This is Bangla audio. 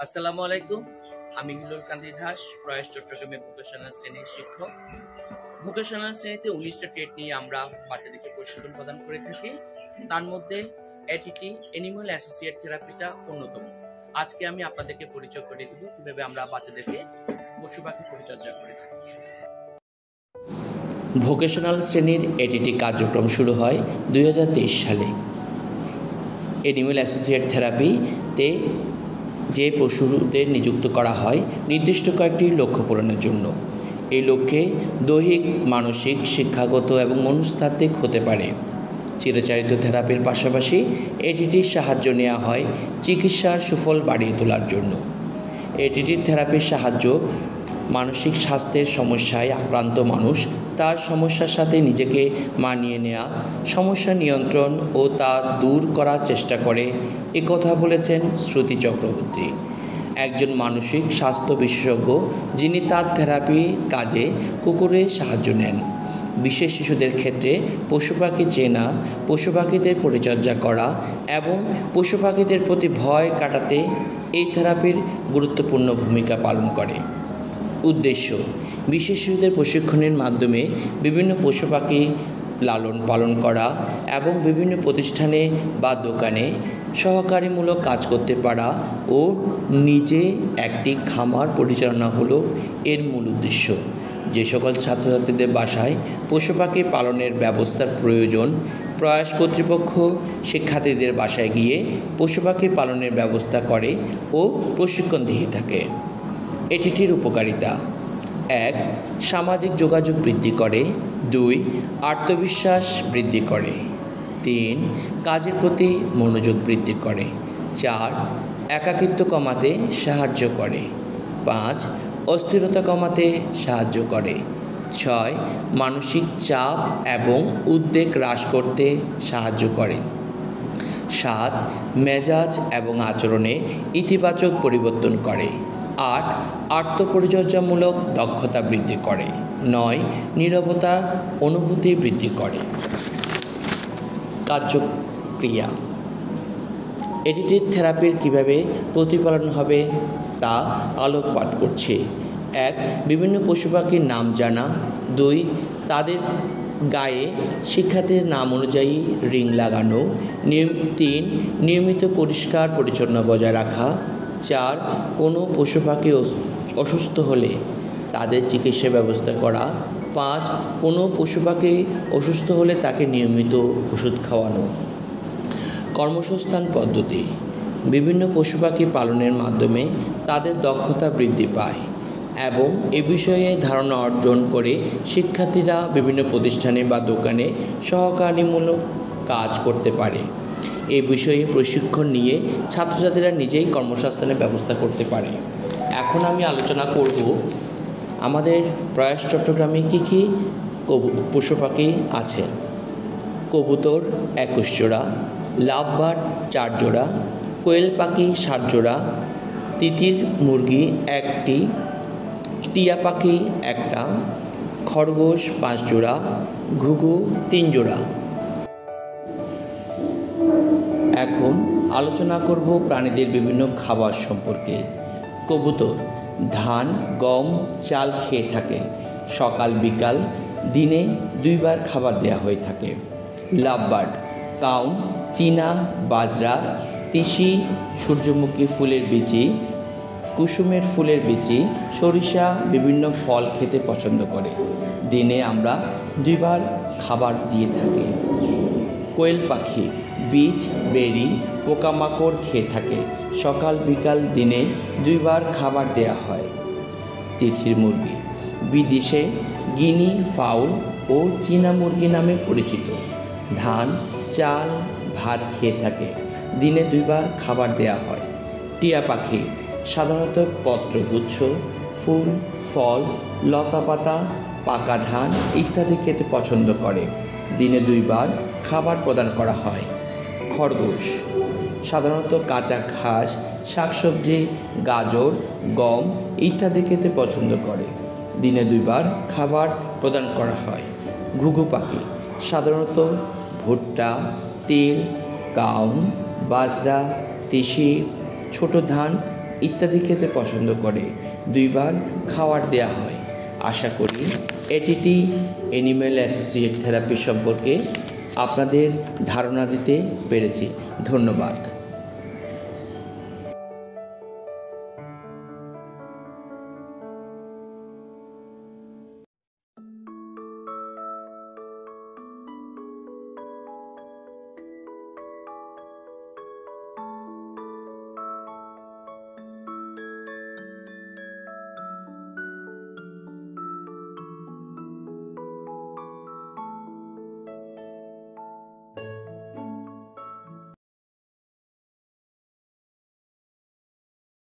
আসসালামু আলাইকুম। আমি হিলুল কান্তি দাস, প্রয়াস চট্টগ্রামে ভোকেশনাল শ্রেণীর শিক্ষক। ভোকেশনাল শ্রেণীতে 19টা ট্রেড নিয়ে আমরা বাচ্চাদেরকে প্রশিক্ষণ প্রদান করে থাকি। তার মধ্যে এটিটি অ্যানিমাল অ্যাসোসিয়েট থেরাপিটা অন্যতম। আজকে আমি আপনাদেরকে পরিচয় করে দেব কিভাবে আমরা বাচ্চাদেরকে পশু পাখি পরিচর্যা করে থাকি। ভোকেশনাল শ্রেণীর এটিটি কার্যক্রম শুরু হয় 2023 সালে। অ্যানিমাল অ্যাসোসিয়েট থেরাপিতে যে পশুদের নিযুক্ত করা হয় নির্দিষ্ট কয়েকটি লক্ষ্য পূরণের জন্য। এই লক্ষ্যে দৈহিক, মানসিক, শিক্ষাগত এবং মনস্তাত্ত্বিক হতে পারে। চিরাচরিত থেরাপির পাশাপাশি এটিটির সাহায্য নেওয়া হয় চিকিৎসার সুফল বাড়িয়ে তোলার জন্য। এটিটির থেরাপির সাহায্য মানসিক স্বাস্থ্যের সমস্যায় আক্রান্ত মানুষ তার সমস্যার সাথে নিজেকে মানিয়ে নেওয়া, সমস্যা নিয়ন্ত্রণ ও তা দূর করার চেষ্টা করে, একথা বলেছেন শ্রুতি চক্রবর্তী, একজন মানসিক স্বাস্থ্য বিশেষজ্ঞ যিনি তার থেরাপি কাজে কুকুরের সাহায্য নেন। বিশেষ শিশুদের ক্ষেত্রে পশু পাখি চেনা, পশু পাখিদের পরিচর্যা করা এবং পশু পাখিদের প্রতি ভয় কাটাতে এই থেরাপির গুরুত্বপূর্ণ ভূমিকা পালন করে। উদ্দেশ্য: বিশেষ শিশুদের প্রশিক্ষণের মাধ্যমে বিভিন্ন পশু পাখি লালন পালন করা এবং বিভিন্ন প্রতিষ্ঠানে বা দোকানে সহকারীমূলক কাজ করতে পারা ও নিজে একটি খামার পরিচালনা হলো এর মূল উদ্দেশ্য। যে সকল ছাত্রছাত্রীদের বাসায় পশু পাখি পালনের ব্যবস্থার প্রয়োজন, প্রয়াস কর্তৃপক্ষ শিক্ষার্থীদের বাসায় গিয়ে পশু পাখি পালনের ব্যবস্থা করে ও প্রশিক্ষণ দিয়ে থাকে। এটিটির উপকারিতা: 1. সামাজিক যোগাযোগ বৃদ্ধি করে। 2. আত্মবিশ্বাস বৃদ্ধি করে। 3. কাজের প্রতি মনোযোগ বৃদ্ধি করে। 4. একাকিত্ব কমাতে সাহায্য করে। 5. অস্থিরতা কমাতে সাহায্য করে। 6. মানসিক চাপ এবং উদ্বেগ হ্রাস করতে সাহায্য করে। 7. মেজাজ এবং আচরণে ইতিবাচক পরিবর্তন করে। 8. আত্মপরিচর্যামূলক দক্ষতা বৃদ্ধি করে। 9. নীরবতা অনুভূতি বৃদ্ধি করে। কার্যক্রিয়া: এটিটির থেরাপির কীভাবে প্রতিপালন হবে তা আলোকপাত করছে। 1. বিভিন্ন পশু পাখির নাম জানা। 2. তাদের গায়ে শিক্ষার্থীর নাম অনুযায়ী রিং লাগানো। 3. নিয়মিত পরিষ্কার পরিচ্ছন্ন বজায় রাখা। 4. কোনো পশু পাখি অসুস্থ হলে তাদের চিকিৎসার ব্যবস্থা করা। 5. কোনো পশু পাখি অসুস্থ হলে তাকে নিয়মিত ওষুধ খাওয়ানো। কর্মসংস্থান পদ্ধতি: বিভিন্ন পশু পাখি পালনের মাধ্যমে তাদের দক্ষতা বৃদ্ধি পায় এবং এ বিষয়ে ধারণা অর্জন করে শিক্ষার্থীরা বিভিন্ন প্রতিষ্ঠানে বা দোকানে সহকারীমূলক কাজ করতে পারে। এই বিষয়ে প্রশিক্ষণ নিয়ে ছাত্রছাত্রীরা নিজেই কর্মসংস্থানের ব্যবস্থা করতে পারে। এখন আমি আলোচনা করব আমাদের প্রয়াস চট্টগ্রামে কী কী পশু পাখি আছে। কবুতর 21 জোড়া, লাভবার্ড 4 জোড়া, কোয়েল পাখি 7 জোড়া, তিতির মুরগি 1টি, টিয়া পাখি 1টা, খরগোশ 5 জোড়া, ঘুঘু 3 জোড়া। এখন আলোচনা করব প্রাণীদের বিভিন্ন খাবার সম্পর্কে। কবুতর ধান, গম, চাল খেয়ে থাকে। সকাল বিকাল দিনে 2 বার খাবার দেওয়া হয়ে থাকে। লাভবার্ড কাউন, চীনা, বাজরা, তিসি, সূর্যমুখী ফুলের বিচি, কুসুমের ফুলের বিচি, সরিষা, বিভিন্ন ফল খেতে পছন্দ করে। দিনে আমরা 2 বার খাবার দিয়ে থাকি। কোয়েল পাখি বীজ, বেরি, পোকামাকড় খেয়ে থাকে। সকাল বিকাল দিনে 2 বার খাবার দেওয়া হয়। তিতির মুরগি বিদেশে গিনি ফাউল ও চীনা মুরগি নামে পরিচিত। ধান, চাল, ভাত খেয়ে থাকে। দিনে 2 বার খাবার দেওয়া হয়। টিয়া পাখি সাধারণত পত্রগুচ্ছ, ফুল, ফল, লতাপাতা, পাকা ধান ইত্যাদি খেতে পছন্দ করে। দিনে 2 বার খাবার প্রদান করা হয়। খরগোশ সাধারণত কাঁচা ঘাস, শাকসবজি, গাজর, গম ইত্যাদি খেতে পছন্দ করে। দিনে 2 বার খাবার প্রদান করা হয়। ঘুঘু পাখি সাধারণত ভুট্টা, তিল, কাউন, বাজরা, তিসি, ছোট ধান ইত্যাদি খেতে পছন্দ করে। 2 বার খাবার দেওয়া হয়। আশা করি এটিটি অ্যানিম্যাল অ্যাসোসিয়েট থেরাপি সম্পর্কে আপনাদের ধারণা দিতে পেরেছি। ধন্যবাদ।